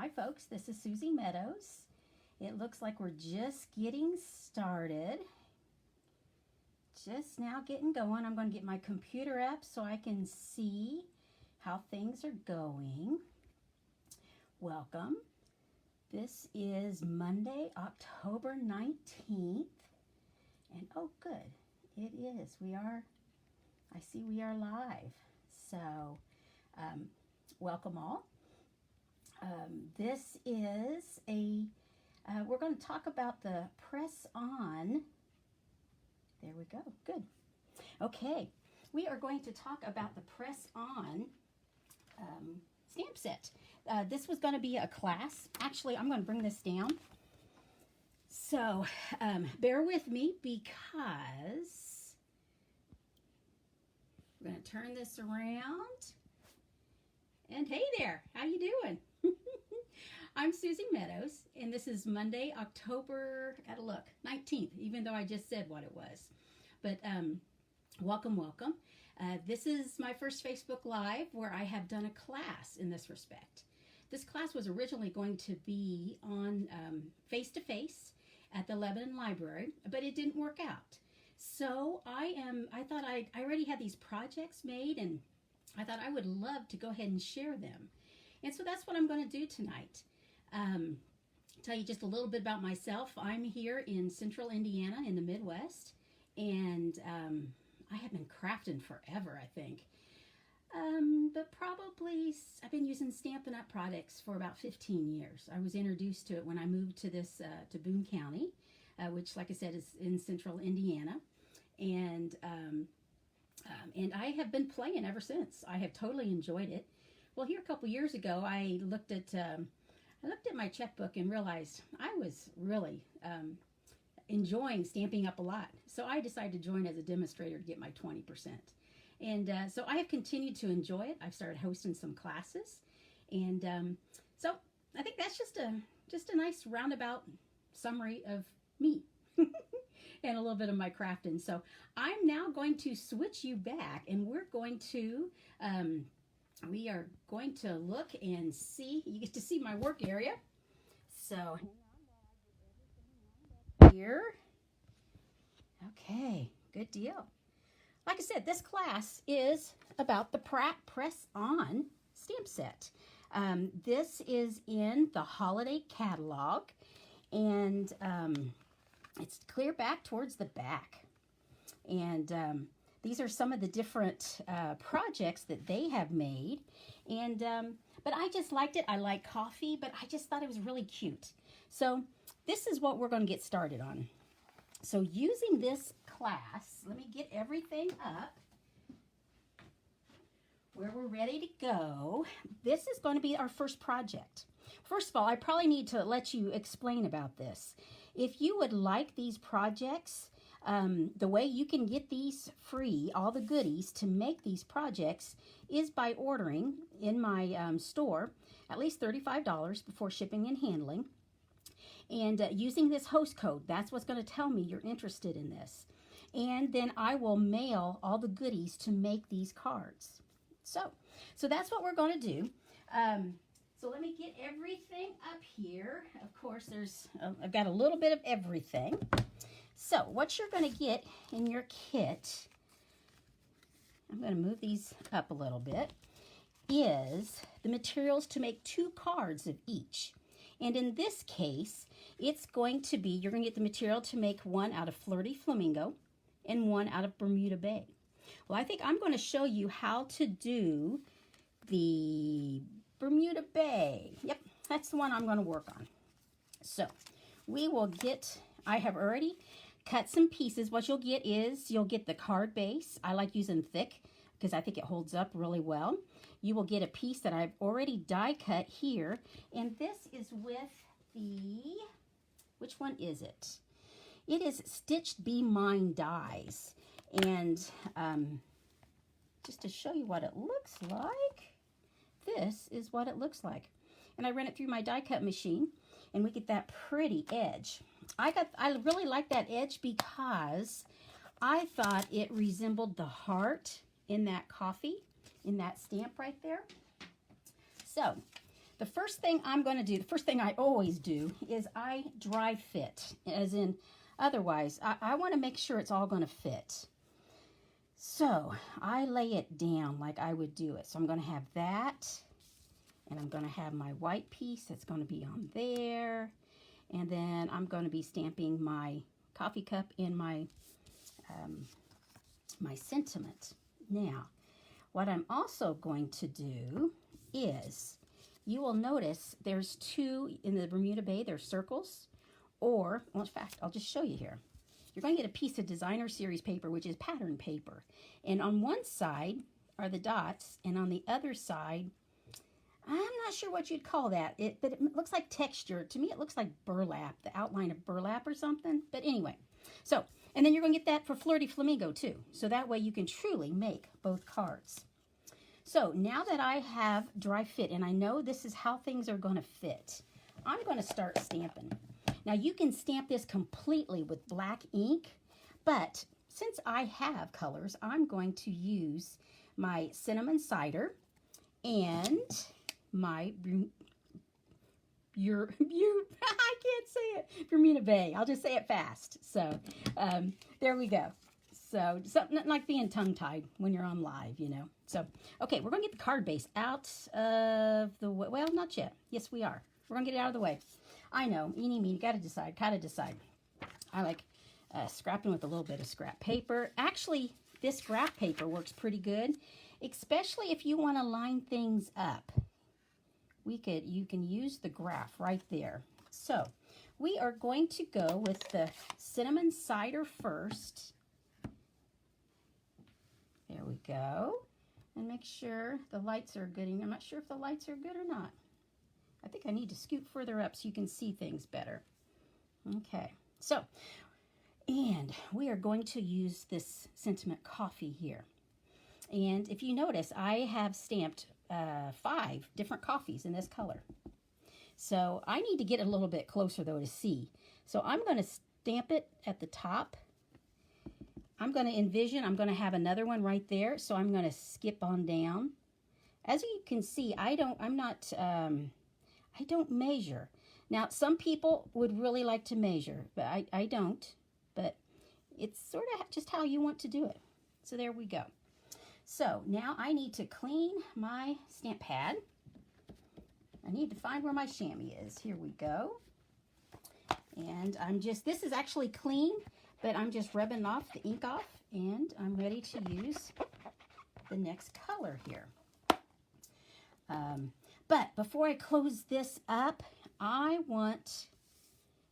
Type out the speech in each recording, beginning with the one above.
Hi folks, this is Susie Meadows. It looks like we're just getting started. Just now getting going. I'm going to get my computer up so I can see how things are going. Welcome. This is Monday, October 19th. And oh good, it is. I see we are live. So welcome all. This is we're going to talk about the press on. There we go. Good. Okay. We are going to talk about the press on stamp set. This was going to be a class. Actually, I'm going to bring this down. So bear with me because we're going to turn this around. And hey there, how you doing? I'm Susie Meadows, and this is Monday, October, gotta look, 19th, even though I just said what it was. But welcome, welcome. This is my first Facebook Live where I have done a class in this respect. This class was originally going to be on face-to-face at the Lebanon Library, but it didn't work out. So I thought I already had these projects made, and I thought I would love to go ahead and share them. And so that's what I'm going to do tonight. Tell you just a little bit about myself. I'm here in central Indiana in the Midwest, and I have been crafting forever, I think. But probably I've been using Stampin' Up! Products for about 15 years. I was introduced to it when I moved to to Boone County, which, like I said, is in central Indiana. And I have been playing ever since. I have totally enjoyed it. Well, here a couple years ago, I looked at my checkbook and realized I was really enjoying Stamping Up a lot. So I decided to join as a demonstrator to get my 20%. And so I have continued to enjoy it. I've started hosting some classes, and so I think that's just a nice roundabout summary of me. And a little bit of my crafting. So I'm now going to switch you back, and we are going to look and see. You get to see my work area. So here, okay, good deal. Like I said, this class is about the press on stamp set. This is in the holiday catalog, and it's clear back towards the back. And these are some of the different projects that they have made. And but I just liked it. I like coffee, but I just thought it was really cute. So this is what we're going to get started on. So using this class, let me get everything up where we're ready to go. This is going to be our first project. First of all, I probably need to let you explain about this. If you would like these projects, the way you can get these free, all the goodies to make these projects, is by ordering in my store at least $35 before shipping and handling. And using this host code, that's what's going to tell me you're interested in this. And then I will mail all the goodies to make these cards. So that's what we're going to do. So let me get everything up here. Of course, I've got a little bit of everything. So what you're going to get in your kit, I'm going to move these up a little bit, is the materials to make 2 cards of each. And in this case, it's going to be, you're going to get the material to make one out of Flirty Flamingo and one out of Bermuda Bay. Well, I think I'm going to show you how to do the Bermuda Bay. Yep, that's the one I'm going to work on. So we will get, I have already cut some pieces. What you'll get is, you'll get the card base. I like using thick because I think it holds up really well. You will get a piece that I've already die cut here. And this is with the, which one is it? It is Stitched Be Mine dies. And just to show you what it looks like, this is what it looks like. And I ran it through my die cut machine, and we get that pretty edge. I really like that edge because I thought it resembled the heart in that coffee, in that stamp right there. So the first thing I'm going to do, the first thing I always do, is I dry fit, as in, otherwise, I want to make sure it's all going to fit. So I lay it down like I would do it. So I'm going to have that, and I'm going to have my white piece that's going to be on there, and then I'm going to be stamping my coffee cup in my my sentiment. Now, what I'm also going to do is, you will notice there's two in the Bermuda Bay, there's circles, or, well, in fact, I'll just show you here. You're going to get a piece of designer series paper, which is pattern paper. And on one side are the dots, and on the other side, I'm not sure what you'd call that, but it looks like texture. To me, it looks like burlap, the outline of burlap or something. But anyway, so, and then you're going to get that for Flirty Flamingo too. So that way you can truly make both cards. So now that I have dry fit, and I know this is how things are going to fit, I'm going to start stamping. Now you can stamp this completely with black ink, but since I have colors, I'm going to use my cinnamon cider and my I can't say it, Bermuda Bay. I'll just say it fast. So there we go. So something like being tongue-tied when you're on live, you know. So, okay, we're going to get the card base out of the way. Well, not yet. Yes, we are. We're going to get it out of the way. I know, eeny, meeny, got to decide. I like scrapping with a little bit of scrap paper. Actually, this scrap paper works pretty good, especially if you want to line things up. You can use the graph right there. So, we are going to go with the cinnamon cider first. There we go. And make sure the lights are good. I'm not sure if the lights are good or not. I think I need to scoot further up so you can see things better. Okay, so, and we are going to use this sentiment coffee here. And if you notice, I have stamped 5 different coffees in this color. So I need to get a little bit closer though to see. So I'm going to stamp it at the top. I'm going to envision, I'm going to have another one right there. So I'm going to skip on down. As you can see, I don't measure. Now, some people would really like to measure, but I don't. But it's sort of just how you want to do it. So there we go. So now I need to clean my stamp pad. I need to find where my chamois is. Here we go. And this is actually clean, but I'm just rubbing off the ink off, and I'm ready to use the next color here. But before I close this up, I want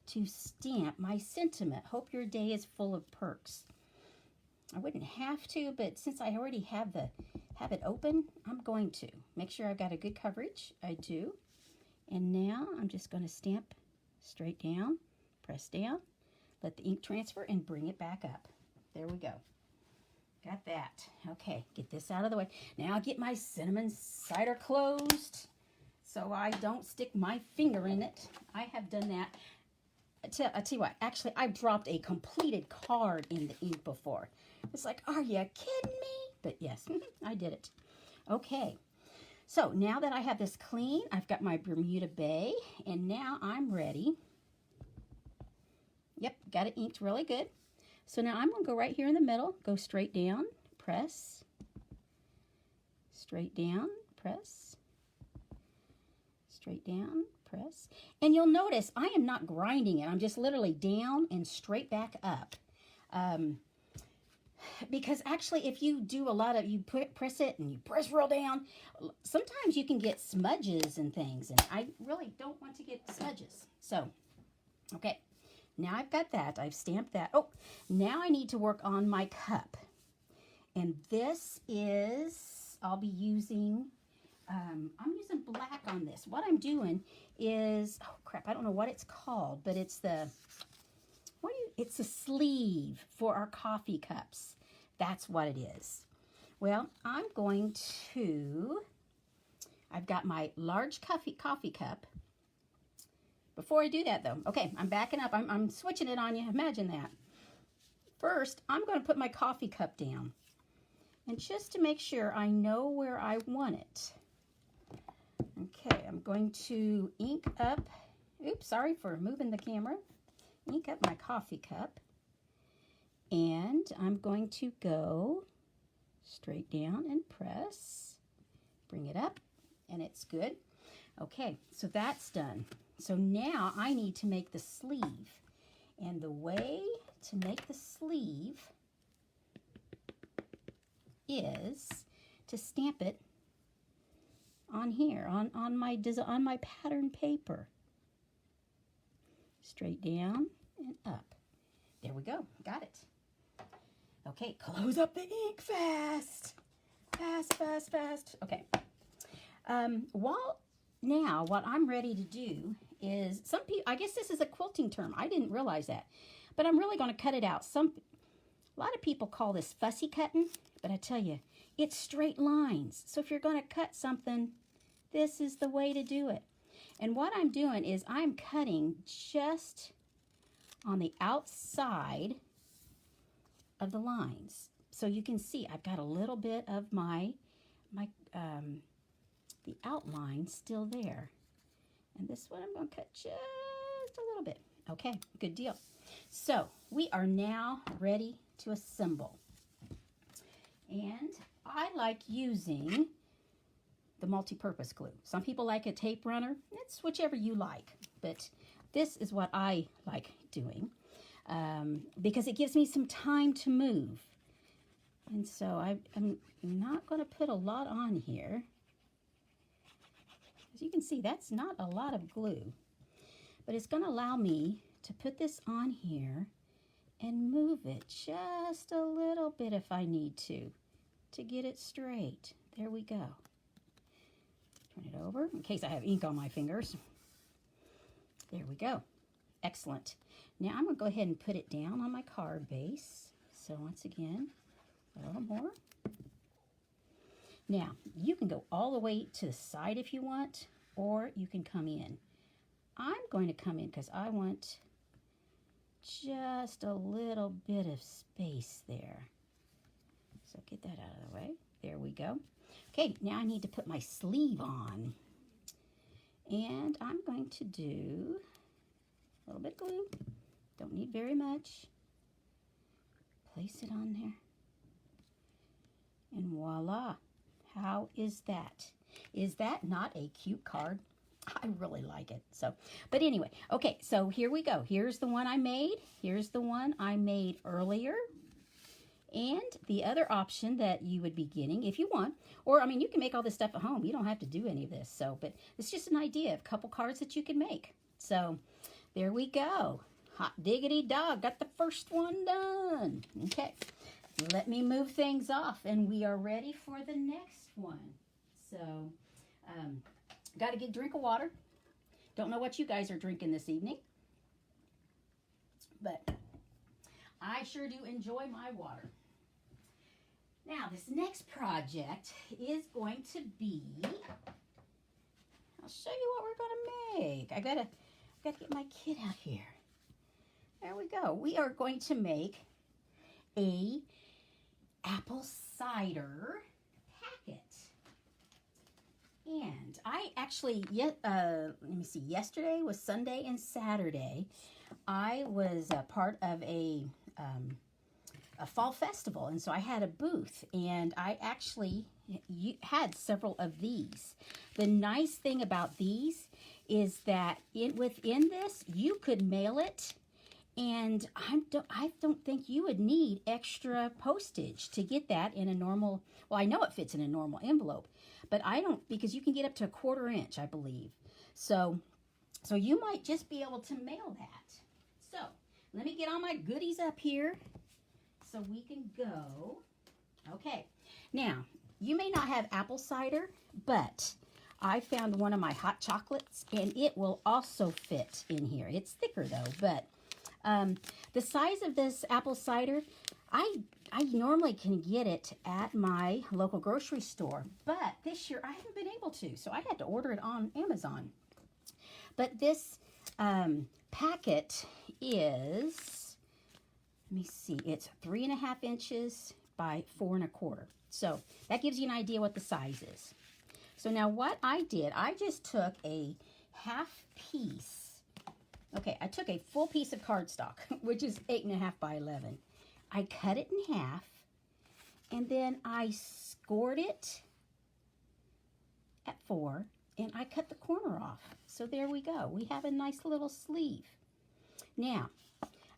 to stamp my sentiment. Hope your day is full of perks. I wouldn't have to, but since I already have it open, I'm going to. Make sure I've got a good coverage. I do. And now I'm just going to stamp straight down, press down, let the ink transfer, and bring it back up. There we go. Got that. Okay, get this out of the way. Now I'll get my cinnamon cider closed so I don't stick my finger in it. I have done that. I tell you what, actually, I've dropped a completed card in the ink before. It's like, are you kidding me? But yes, I did it. Okay, so now that I have this clean, I've got my Bermuda Bay, and now I'm ready. Yep, got it inked really good. So now I'm going to go right here in the middle, go straight down, press, straight down, press, straight down, press. And you'll notice I am not grinding it. I'm just literally down and straight back up. Because actually, if you do a lot of, press it and you press real down, sometimes you can get smudges and things. And I really don't want to get smudges. So, okay. Now I've got that. I've stamped that. Oh, now I need to work on my cup. And this is, I'll be using, I'm using black on this. What I'm doing is, oh crap, I don't know what it's called, but it's the, it's a sleeve for our coffee cups. That's what it is. Well, I'm going to, I've got my large coffee cup. Before I do that, though, okay, I'm backing up. I'm switching it on you. Imagine that. First, I'm going to put my coffee cup down. And just to make sure I know where I want it. Okay, I'm going to ink up, oops, sorry for moving the camera, ink up my coffee cup, and I'm going to go straight down and press, bring it up, and it's good. Okay, so that's done. So now I need to make the sleeve, and the way to make the sleeve is to stamp it on here, on my pattern paper. Straight down and up. There we go. Got it. Okay, close up the ink fast. Fast, fast, fast. Okay. What I'm ready to do is, some people, I guess this is a quilting term. I didn't realize that. But I'm really going to cut it out. A lot of people call this fussy cutting, but I tell you, it's straight lines. So if you're going to cut something, this is the way to do it. And what I'm doing is I'm cutting just on the outside of the lines. So you can see I've got a little bit of the outline still there. And this one I'm going to cut just a little bit. Okay, good deal. So we are now ready to assemble. And I like using the multi-purpose glue. Some people like a tape runner. It's whichever you like. But this is what I like doing because it gives me some time to move. And so I'm not going to put a lot on here. As you can see, that's not a lot of glue. But it's going to allow me to put this on here and move it just a little bit if I need to get it straight. There we go. Turn it over in case I have ink on my fingers. There we go. Excellent. Now I'm going to go ahead and put it down on my card base. So once again, a little more. Now, you can go all the way to the side if you want, or you can come in. I'm going to come in because I want just a little bit of space there. So get that out of the way. There we go. Okay, now I need to put my sleeve on. And I'm going to do a little bit of glue. Don't need very much. Place it on there. And voila. How is that? Is that not a cute card? I really like it. So, but anyway, okay, so here we go. Here's the one I made. Here's the one I made earlier. And the other option that you would be getting if you want, or I mean, you can make all this stuff at home. You don't have to do any of this. So, but it's just an idea of a couple cards that you can make. So there we go. Hot diggity dog, got the first one done. Okay, let me move things off and we are ready for the next one. So, got to get a drink of water. Don't know what you guys are drinking this evening, but I sure do enjoy my water. Now, this next project is going to be, I'll show you what we're going to make. I gotta get my kit out here. There we go. We are going to make a apple cider packet. And I actually, let me see, yesterday was Sunday and Saturday. I was a part of a fall festival, and so I had a booth, and I actually had several of these. The nice thing about these is that within this, you could mail it, and I don't think you would need extra postage to get that in a normal, well, I know it fits in a normal envelope, but I don't, because you can get up to 1/4 inch, I believe. So you might just be able to mail that. So let me get all my goodies up here so we can go. Okay, now you may not have apple cider, but I found one of my hot chocolates and it will also fit in here. It's thicker though, but the size of this apple cider, I normally can get it at my local grocery store, but this year I haven't been able to, so I had to order it on Amazon. But this packet is, let me see, it's 3.5 inches by 4 1/4. So that gives you an idea what the size is. So now what I did, I just took a half piece. Okay, I took a full piece of cardstock, which is 8.5 by 11. I cut it in half, and then I scored it at 4, and I cut the corner off. So there we go. We have a nice little sleeve. Now,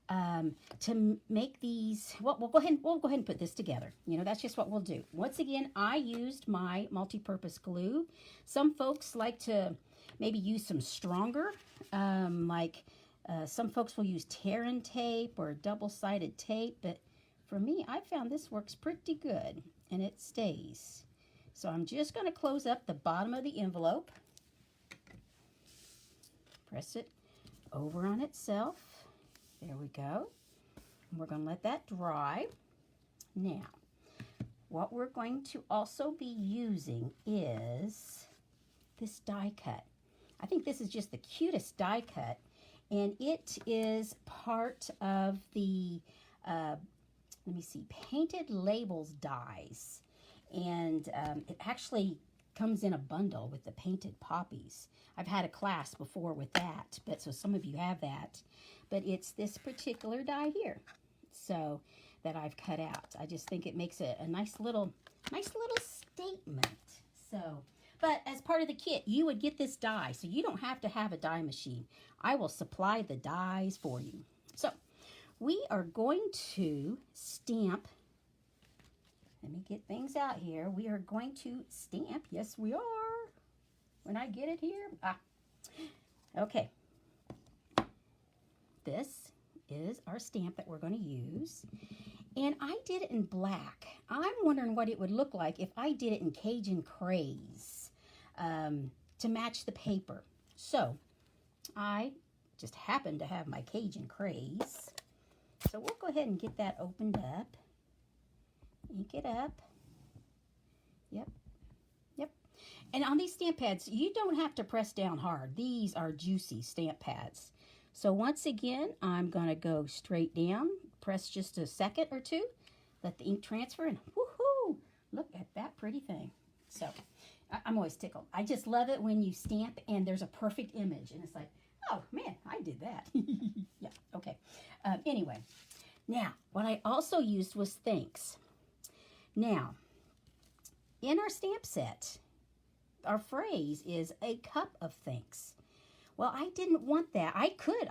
to make these, well, we'll go ahead and put this together. You know, that's just what we'll do. Once again, I used my multi-purpose glue. Some folks like to maybe use some stronger, some folks will use tear-in tape or double-sided tape, but for me, I found this works pretty good, and it stays. So I'm just going to close up the bottom of the envelope. Press it over on itself. There we go. And we're going to let that dry. Now, what we're going to also be using is this die cut. I think this is just the cutest die cut, and it is part of the, let me see, Painted Labels dies. And it actually comes in a bundle with the painted poppies. I've had a class before with that, but so some of you have that. But it's this particular die here, so that I've cut out. I just think it makes a nice little statement. So, but as part of the kit, you would get this die, so you don't have to have a die machine. I will supply the dies for you. So, we are going to stamp. Let me get things out here. We are going to stamp. Yes, we are. When I get it here. Okay. This is our stamp that we're going to use. And I did it in black. I'm wondering what it would look like if I did it in Cajun Craze to match the paper. So I just happen to have my Cajun Craze. So we'll go ahead and get that opened up. Ink it up. Yep. Yep. And on these stamp pads, you don't have to press down hard. These are juicy stamp pads. So once again, I'm going to go straight down, press just a second or two, let the ink transfer, and woohoo! Look at that pretty thing. So I'm always tickled. I just love it when you stamp and there's a perfect image, and it's like, oh man, I did that. Yeah, okay. Anyway, now what I also used was thanks. Now, in our stamp set, our phrase is a cup of thanks. Well, I didn't want that. I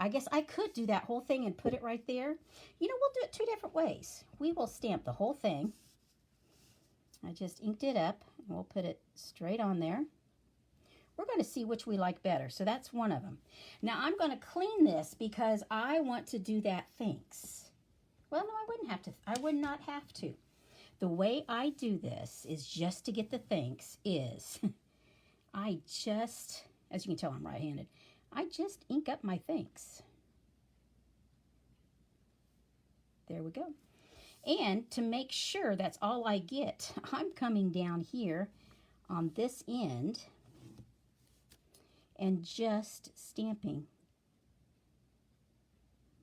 guess I could do that whole thing and put it right there. You know, we'll do it 2 different ways. We will stamp the whole thing. I just inked it up, and we'll put it straight on there. We're going to see which we like better, so that's one of them. Now, I'm going to clean this because I want to do that thanks. Well, no, I wouldn't have to. I would not have to. The way I do this is just to get the thanks is I just, as you can tell, I'm right-handed. I just ink up my thanks. There we go. And to make sure that's all I get, I'm coming down here on this end and just stamping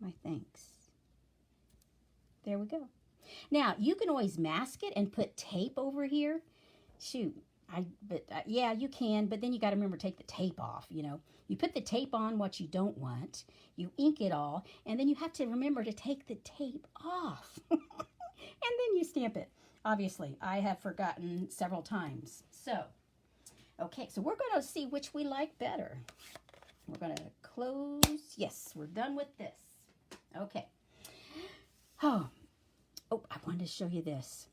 my thanks. There we go. Now, you can always mask it and put tape over here. Shoot. Yeah, you can, but then you got to remember to take the tape off, you know. You put the tape on what you don't want, you ink it all, and then you have to remember to take the tape off. And then you stamp it. Obviously, I have forgotten several times. So, okay, so we're going to see which we like better. We're going to close. Yes, we're done with this. Okay. Oh, I wanted to show you this.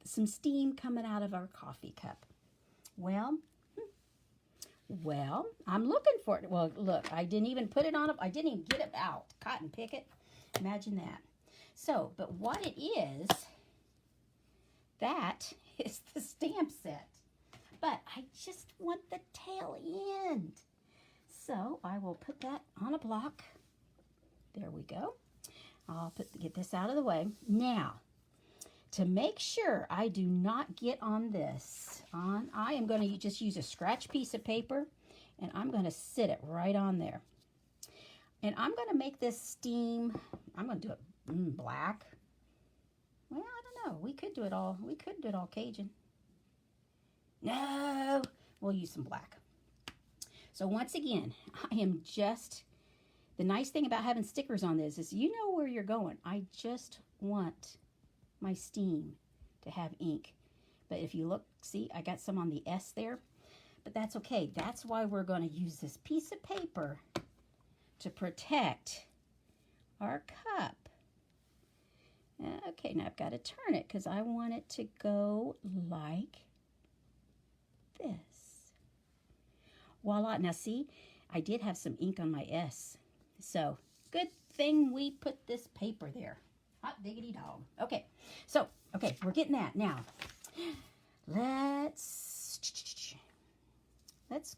Some steam coming out of our coffee cup. Well, I'm looking for it. Well, look, I didn't even put it on. I didn't even get it out. Cotton pick it. Imagine that. So, but what it is, that is the stamp set. But I just want the tail end. So I will put that on a block. There we go. I'll get this out of the way. Now, to make sure I do not get on this, I am going to just use a scratch piece of paper, and I'm going to sit it right on there. And I'm going to make this steam, I'm going to do it black. Well, I don't know. We could do it all Cajun. No, we'll use some black. So once again, I am just, the nice thing about having stickers on this is you know where you're going. I just want my steam to have ink. But if you look, see, I got some on the S there. But that's okay. That's why we're going to use this piece of paper to protect our cup. Okay, now I've got to turn it because I want it to go like this. Voila. Now see, I did have some ink on my S. So, good thing we put this paper there. Hot diggity dog. Okay, so, okay, we're getting that. Now, let's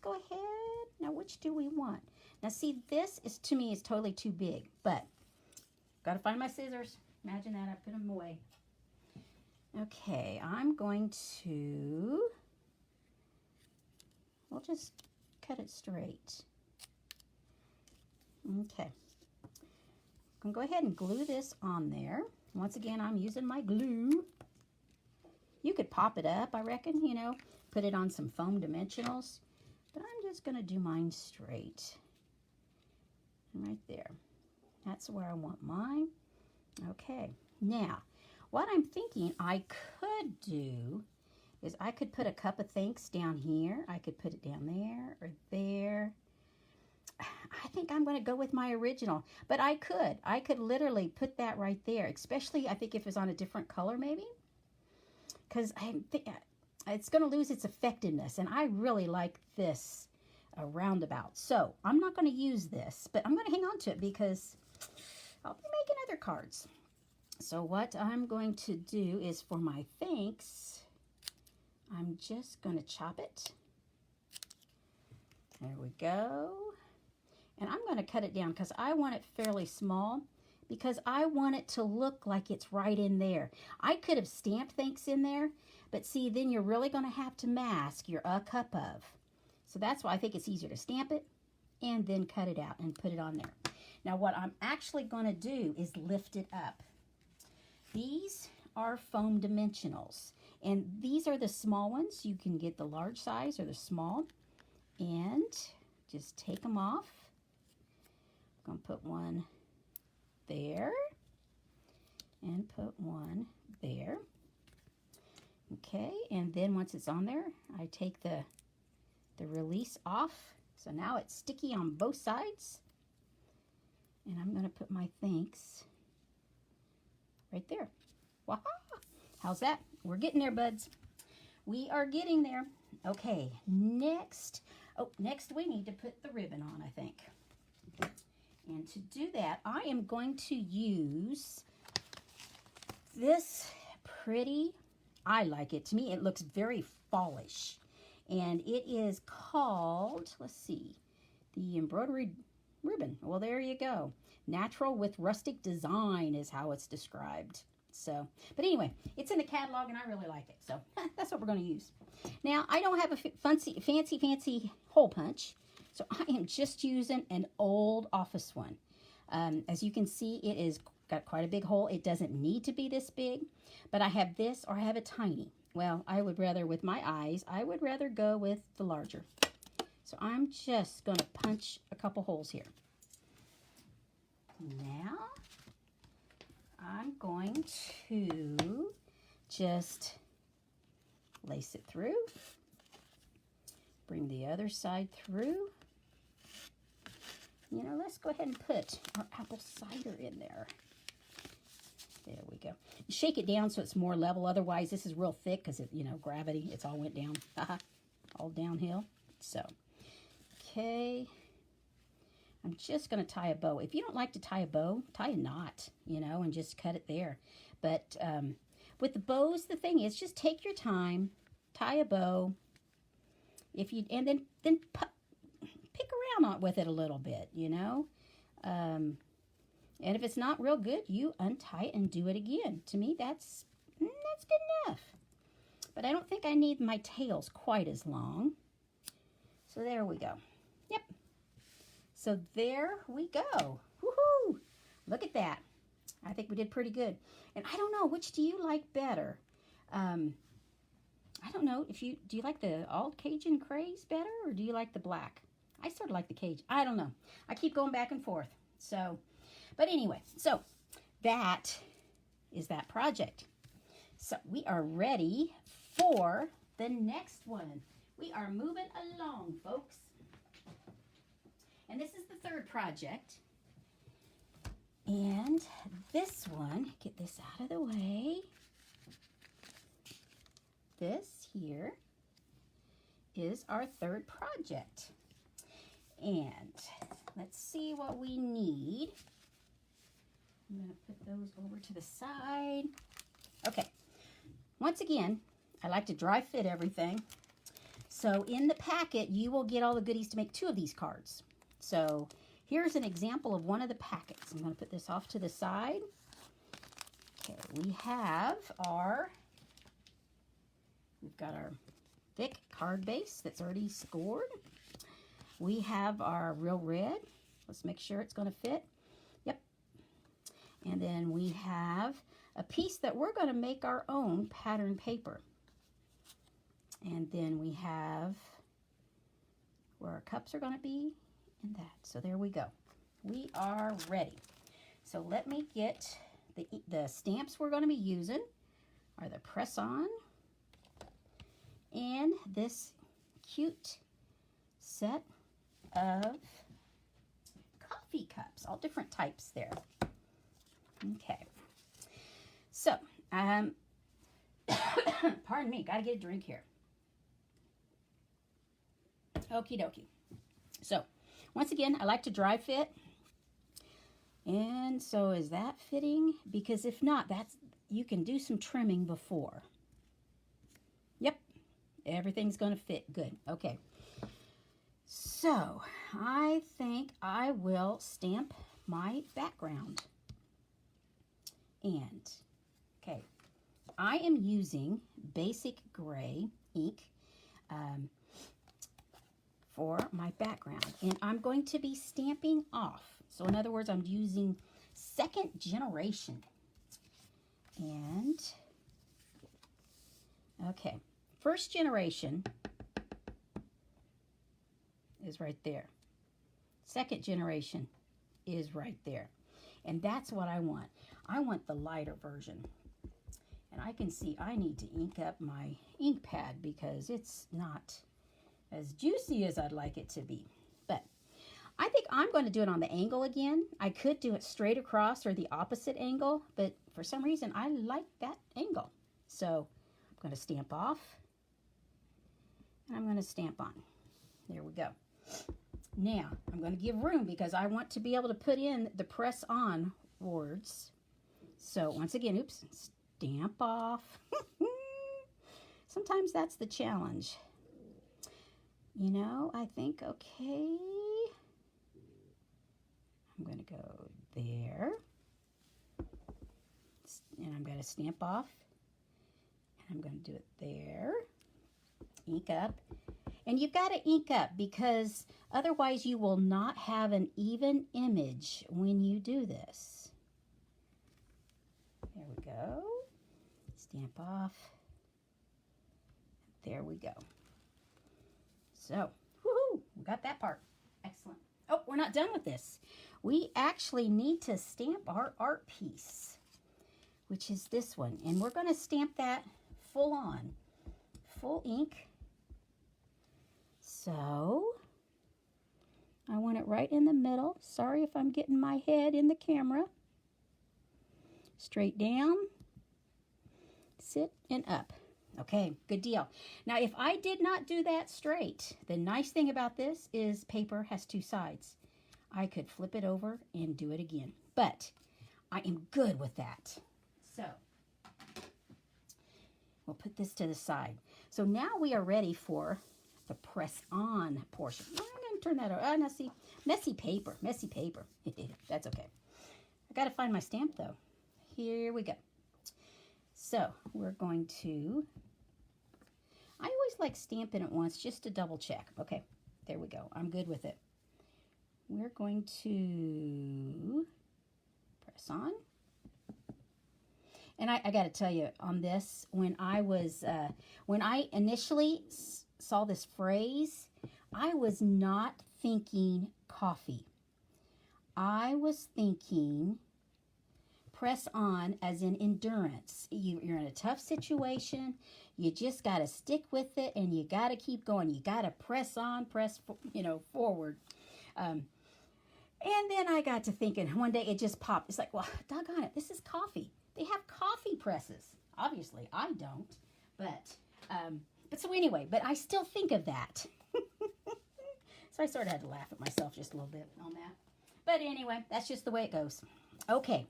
go ahead. Now, which do we want? Now, see, this is, to me, is totally too big, but got to find my scissors. Imagine that, I put them away. Okay, I'm going to, we'll just cut it straight. Okay. I'm going to go ahead and glue this on there. Once again, I'm using my glue. You could pop it up, I reckon, you know, put it on some foam dimensionals. But I'm just going to do mine straight. Right there. That's where I want mine. Okay. Now, what I'm thinking I could do is I could put a cup of thanks down here. I could put it down there or there. I think I'm going to go with my original, but I could literally put that right there, especially I think if it's on a different color maybe, because I think it's going to lose its effectiveness, and I really like this roundabout. So I'm not going to use this, but I'm going to hang on to it because I'll be making other cards. So what I'm going to do is for my thanks, I'm just going to chop it. There we go. And I'm going to cut it down because I want it fairly small because I want it to look like it's right in there. I could have stamped thanks in there, but see, then you're really going to have to mask your a cup of. So that's why I think it's easier to stamp it and then cut it out and put it on there. Now what I'm actually going to do is lift it up. These are foam dimensionals, and these are the small ones. You can get the large size or the small, and just take them off. I'm going to put one there and put one there. Okay, and then once it's on there, I take the release off. So now it's sticky on both sides. And I'm going to put my thanks right there. Waha! How's that? We're getting there, buds. We are getting there. Okay, next we need to put the ribbon on, I think. And to do that, I am going to use this pretty, I like it. To me, it looks very fallish. And it is called, let's see, the Embroidered ribbon. Well, there you go. Natural with rustic design is how it's described. So, but anyway, it's in the catalog and I really like it. So that's what we're going to use. Now, I don't have a fancy hole punch. So I am just using an old office one. As you can see, it is got quite a big hole. It doesn't need to be this big, but I have this or I have a tiny. Well, I would rather, with my eyes, I would rather go with the larger. So I'm just going to punch a couple holes here. Now, I'm going to just lace it through. Bring the other side through. You know, let's go ahead and put our apple cider in there. There we go. Shake it down so it's more level. Otherwise, this is real thick because, you know, gravity. It's all went down. All downhill. So, okay. I'm just going to tie a bow. If you don't like to tie a bow, tie a knot, you know, and just cut it there. But with the bows, the thing is just take your time, tie a bow. If you, and then pick around with it a little bit, you know. And if it's not real good, you untie it and do it again. To me, that's good enough. But I don't think I need my tails quite as long. So there we go. Yep. So there we go. Woohoo! Look at that. I think we did pretty good. And I don't know, which do you like better? I don't know if do you like the all Cajun Craze better, or do you like the black? I sort of like the Cajun. I don't know. I keep going back and forth. So, but anyway, so that is that project. So we are ready for the next one. We are moving along, folks. And this is the third project. And this one, get this out of the way. This here is our third project. And let's see what we need. I'm going to put those over to the side. Okay. Once again, I like to dry fit everything. So in the packet, you will get all the goodies to make 2 of these cards. So here's an example of one of the packets. I'm going to put this off to the side. Okay, we've got our thick card base that's already scored. We have our real red. Let's make sure it's going to fit. Yep. And then we have a piece that we're going to make our own pattern paper. And then we have where our cups are going to be and that. So there we go. We are ready. So let me get the stamps we're going to be using are the press-on and this cute set of coffee cups, all different types there. Okay. So, pardon me, got to get a drink here. Okie dokie. So, once again, I like to dry fit. And so is that fitting? Because if not, you can do some trimming before. Yep. Everything's going to fit good. Okay. So, I think I will stamp my background. And, okay, I am using basic gray ink for my background. And I'm going to be stamping off. So, in other words, I'm using 2nd generation. And, okay, 1st generation is right there. 2nd generation is right there. And that's what I want. I want the lighter version. And I can see I need to ink up my ink pad because it's not as juicy as I'd like it to be. But I think I'm going to do it on the angle again. I could do it straight across or the opposite angle, but for some reason I like that angle. So I'm going to stamp off and I'm going to stamp on. There we go. Now I'm going to give room because I want to be able to put in the press on words. So once again, oops, stamp off. Sometimes that's the challenge. You know, I think, okay, I'm going to go there, and I'm going to stamp off, and I'm going to do it there, ink up, and you've got to ink up because otherwise you will not have an even image when you do this. There we go, stamp off, there we go. So, woohoo, we got that part. Excellent. Oh, we're not done with this. We actually need to stamp our art piece, which is this one. And we're going to stamp that full on, full ink. So, I want it right in the middle. Sorry if I'm getting my head in the camera. Straight down, sit, and up. Okay, good deal. Now, if I did not do that straight, the nice thing about this is paper has 2 sides. I could flip it over and do it again, but I am good with that. So, we'll put this to the side. So now we are ready for the press on portion. I'm going to turn that over. Oh, no, see, messy paper. That's okay. I got to find my stamp, though. Here we go. So, we're going to, I always like stamping it once just to double check. Okay, there we go. I'm good with it. We're going to press on. And I got to tell you on this, when I initially saw this phrase, I was not thinking coffee. I was thinking press on as in endurance. You're in a tough situation. You just got to stick with it and you got to keep going. You got to press on, forward. And then I got to thinking, one day it just popped. It's like, well, doggone it, this is coffee. They have coffee presses. Obviously, I don't. But so anyway, but I still think of that. So I sort of had to laugh at myself just a little bit on that. But anyway, that's just the way it goes. Okay.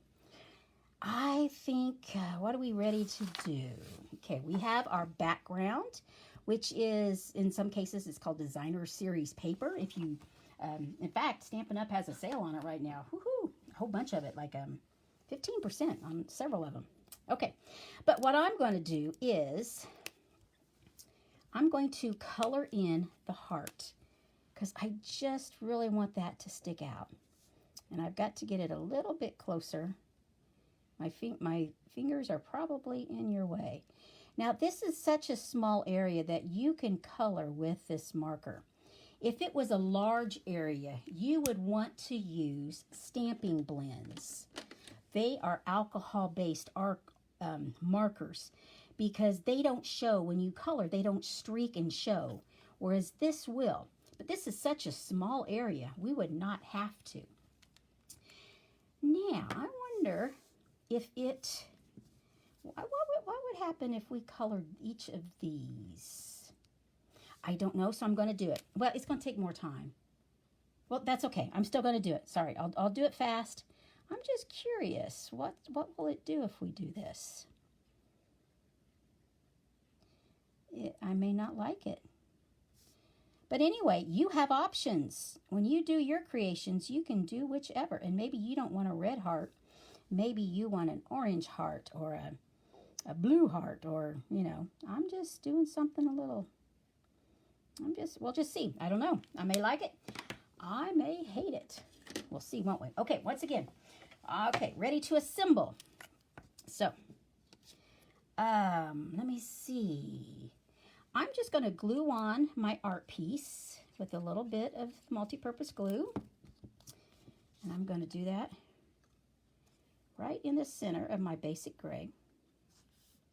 I think, what are we ready to do? Okay, we have our background, which is, in some cases, it's called Designer Series paper. If you, in fact, Stampin' Up! Has a sale on it right now. Woohoo! A whole bunch of it, like 15% on several of them. Okay, but what I'm going to do is, I'm going to color in the heart, because I just really want that to stick out. And I've got to get it a little bit closer. My fingers are probably in your way. Now, this is such a small area that you can color with this marker. If it was a large area, you would want to use stamping blends. They are alcohol-based markers because they don't show when you color. They don't streak and show, whereas this will. But this is such a small area, we would not have to. Now, I wonder if what would happen if we colored each of these? I don't know, so I'm going to do it. Well, it's going to take more time. Well, that's okay. I'm still going to do it. Sorry, I'll do it fast. I'm just curious. What will it do if we do this? I may not like it. But anyway, you have options. When you do your creations, you can do whichever. And maybe you don't want a red heart. Maybe you want an orange heart or a blue heart, or, I'm just doing something a little, we'll just see. I don't know. I may like it. I may hate it. We'll see, won't we? Okay, once again. Okay, ready to assemble. So, let me see. I'm just going to glue on my art piece with a little bit of multi-purpose glue. And I'm going to do that right in the center of my basic gray.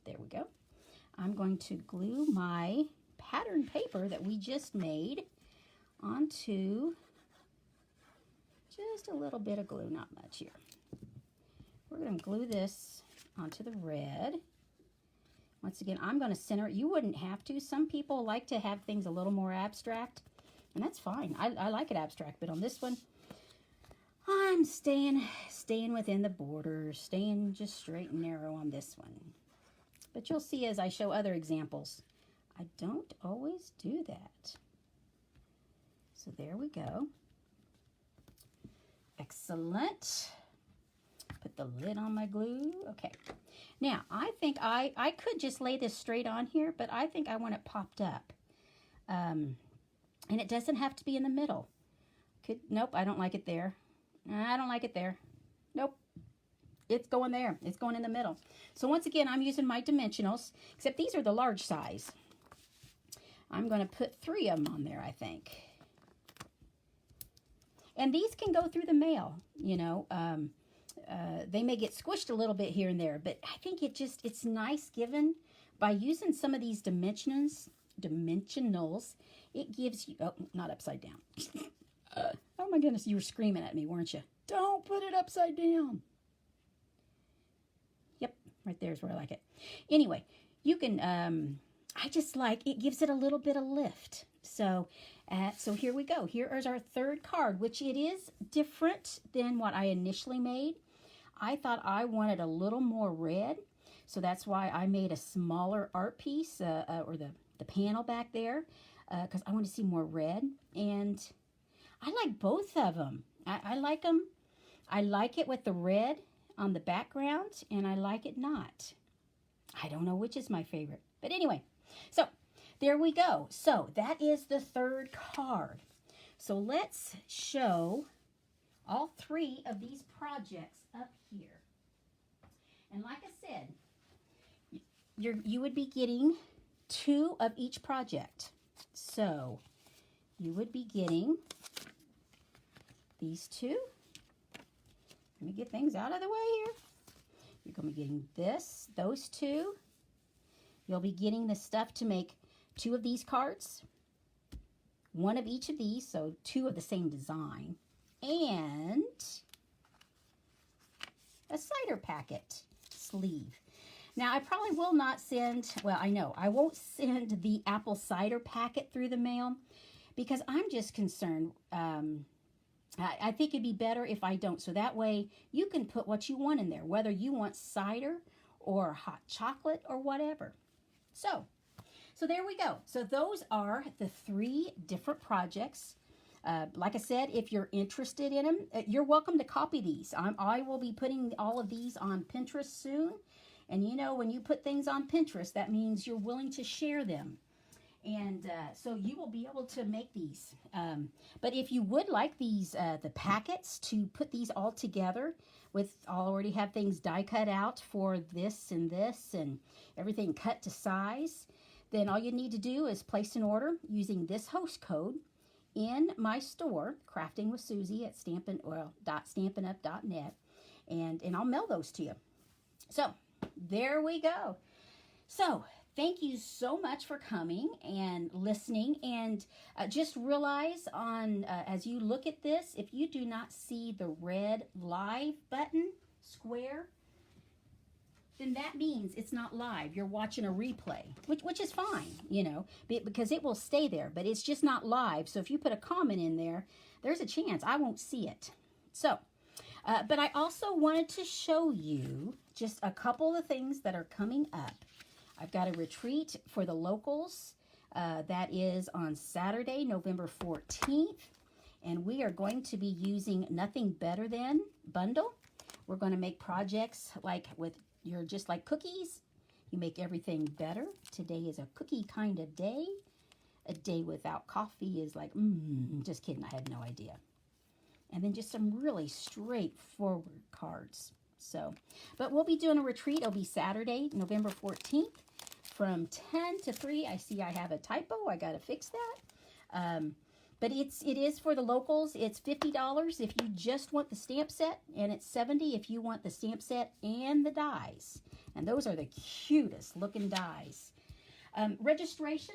There we go. I'm going to glue my pattern paper that we just made onto just a little bit of glue, not much here. We're going to glue this onto the red. Once again, I'm going to center it. You wouldn't have to. Some people like to have things a little more abstract, and that's fine. I like it abstract, but on this one, I'm staying within the border, staying just straight and narrow on this one. But you'll see as I show other examples, I don't always do that. So there we go. Excellent. Put the lid on my glue. Okay. Now, I think I could just lay this straight on here, but I think I want it popped up. And it doesn't have to be in the middle. Nope, I don't like it there. I don't like it there. Nope. It's going there. It's going in the middle. So once again, I'm using my dimensionals, except these are the large size. I'm going to put 3 of them on there, I think. And these can go through the mail, they may get squished a little bit here and there, but I think it's nice given by using some of these dimensionals, it gives you, oh, not upside down. Oh my goodness, you were screaming at me, weren't you? Don't put it upside down. Yep, right there is where I like it. Anyway, you can, I just like, it gives it a little bit of lift. So here we go. Here is our third card, which it is different than what I initially made. I thought I wanted a little more red, so that's why I made a smaller art piece, or the panel back there, because I want to see more red. And I like both of them. I like them. I like it with the red on the background, and I like it not. I don't know which is my favorite. But anyway, so there we go. So that is the third card. So let's show all 3 of these projects up here. And like I said, you would be getting 2 of each project. So you would be getting these 2. Let me get things out of the way here. You're going to be getting those 2. You'll be getting the stuff to make 2 of these cards, 1 of each of these, so 2 of the same design, and a cider packet sleeve. Now, I probably will not send, well, I know, I won't send the apple cider packet through the mail because I'm just concerned. I think it'd be better if I don't. So that way you can put what you want in there, whether you want cider or hot chocolate or whatever. So there we go. So those are the 3 different projects. Like I said, if you're interested in them, you're welcome to copy these. I will be putting all of these on Pinterest soon. And you know, when you put things on Pinterest, that means you're willing to share them. And so you will be able to make these. But if you would like these, the packets to put these all together with, I'll already have things die cut out for this and everything cut to size, then all you need to do is place an order using this host code in my store, Crafting with Susie at stampinup.net, and I'll mail those to you. So there we go. So thank you so much for coming and listening. And just realize as you look at this, if you do not see the red live button square, then that means it's not live. You're watching a replay, which is fine, you know, because it will stay there, but it's just not live. So if you put a comment in there, there's a chance I won't see it. So, but I also wanted to show you just a couple of things that are coming up. I've got a retreat for the locals that is on Saturday, November 14th, and we are going to be using Nothing Better Than bundle. We're going to make projects like you're just like cookies. You make everything better. Today is a cookie kind of day. A day without coffee is like, just kidding, I had no idea. And then just some really straightforward cards. So, but we'll be doing a retreat. It'll be Saturday, November 14th from 10 to 3. I see I have a typo. I got to fix that. But it is for the locals. It's $50 if you just want the stamp set, and it's $70 if you want the stamp set and the dies. And those are the cutest looking dies. Registration.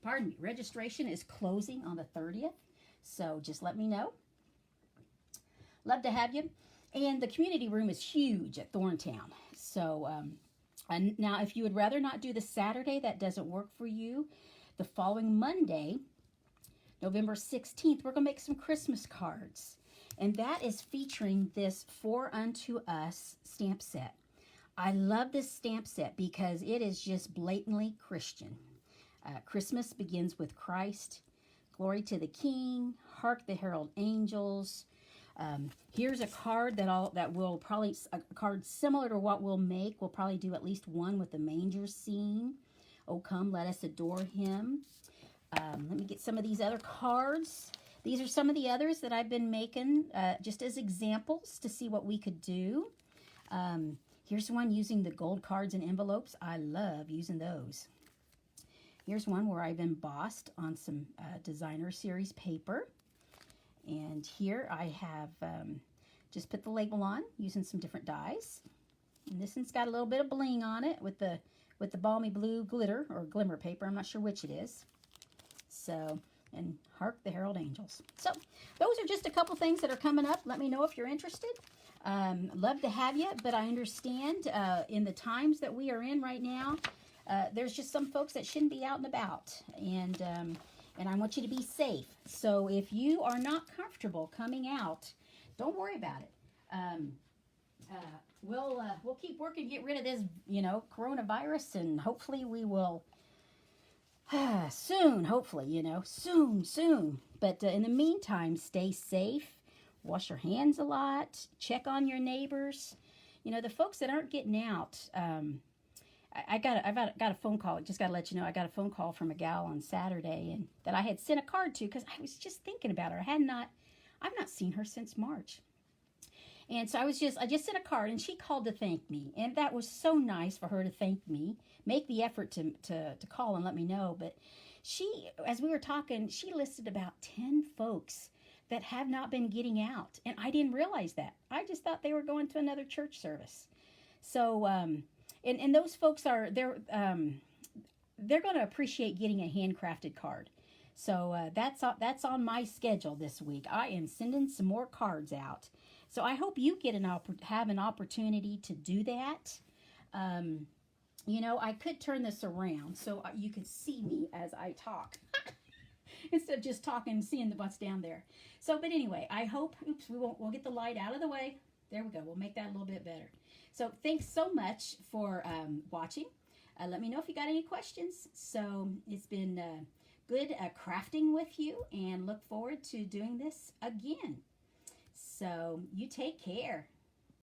Pardon me. Registration is closing on the 30th. So just let me know. Love to have you. And the community room is huge at Thorntown. So and now if you would rather not do the Saturday, that doesn't work for you, the following Monday, November 16th, we're going to make some Christmas cards. And that is featuring this For Unto Us stamp set. I love this stamp set because it is just blatantly Christian. Christmas begins with Christ. Glory to the King. Hark the Herald Angels. Here's a card that will probably, a card similar to what we'll make. We'll probably do at least one with the manger scene. Oh, come, let us adore him. Let me get some of these other cards. These are some of the others that I've been making just as examples to see what we could do. Here's one using the gold cards and envelopes. I love using those. Here's one where I've embossed on some designer series paper. And here I have just put the label on using some different dies. And this one's got a little bit of bling on it with the balmy blue glitter or glimmer paper. I'm not sure which it is. So, and Hark the Herald Angels. So those are just a couple things that are coming up. Let me know if you're interested. Love to have you, but I understand in the times that we are in right now, there's just some folks that shouldn't be out and about. And I want you to be safe. So if you are not comfortable coming out, don't worry about it. We'll keep working to get rid of this, coronavirus, and hopefully we will soon, hopefully, soon. But in the meantime, stay safe, wash your hands a lot, check on your neighbors. The folks that aren't getting out, I've got a phone call. Just got to let you know, I got a phone call from a gal on Saturday, and that I had sent a card to because I was just thinking about her. I've not seen her since March. And so I just sent a card, and she called to thank me. And that was so nice for her to thank me, make the effort to call and let me know. But she, as we were talking, she listed about 10 folks that have not been getting out. And I didn't realize that. I just thought they were going to another church service. So, and those folks they're going to appreciate getting a handcrafted card. So that's on my schedule this week. I am sending some more cards out. So I hope you have an opportunity to do that. You know, I could turn this around so you can see me as I talk. Instead of just talking and seeing what's down there. So, but anyway, I hope, we'll get the light out of the way. There we go. We'll make that a little bit better. So thanks so much for watching. Let me know if you got any questions. So it's been good crafting with you, and look forward to doing this again. So you take care.